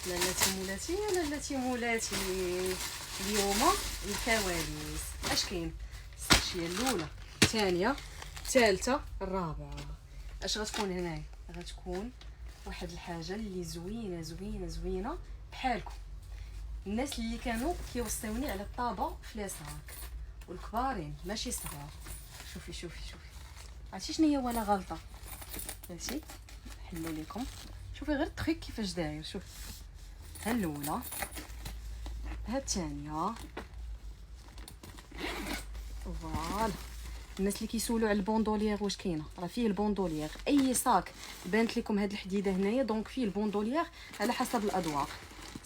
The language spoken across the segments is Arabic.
لالاتي مولاتي اليوم الكواليس. اش كاين؟ الساشيه الاولى، الثانيه، الثالثه، الرابعه. اش غتكون هنايا؟ غتكون واحد الحاجه اللي زوينه زوينه زوينه بحالكم. الناس اللي كانوا كيوصيوني على الطابه في لاساك والكبارين ماشي صغار. شوفي عرفتي شنو هي وانا غلطه؟ ماشي نحلو لكم. شوفي غير التخيك كيفاش داير. شوف ها الاولى، ها الثانيه. فوالا. الناس اللي كيسولوا على البوندوليير واش كاينه، راه فيه البوندوليير اي صاك بانت لكم هاد الحديده هنايا، دونك فيه البوندوليير على حسب الادوار.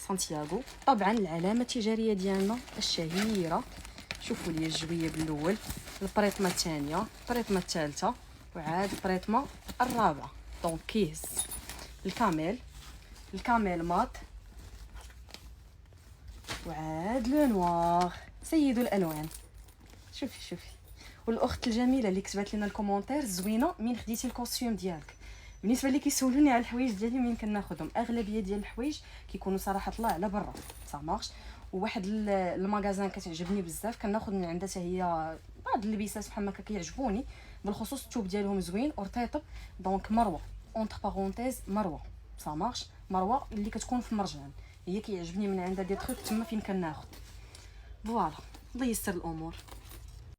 سانتياغو طبعا العلامه التجاريه ديالنا الشهيره. شوفوا لي الجويه بالاول، البريطمه الثانيه، البريطمه الثالثه، وعاد البريطمه الرابعه. دونك كيس الكاميل مات، وعاد لو نوار. سيدوا الالوان. شوفي والاخت الجميله اللي كتبت لنا الكومونتير زوينه من خديتي الكوستيوم ديالك. بالنسبه اللي كيسولوني على الحوايج ديالي منين كناخذهم، اغلبيه ديال الحوايج كيكونوا صراحه طلع على برا صا مارش. وواحد المغازان كتعجبني بزاف كناخذ من عندها حتى هي بعض اللبسات بحال هكا كيعجبوني، بالخصوص الثوب ديالهم زوين ورطيطب. دونك مروه اونتر بارونتيز مروه صا مارش، مروه اللي كتكون في مرجان هي كيعجبني من عندها دي تروك تما فين كناخذ. فوالا الله يسر الامور.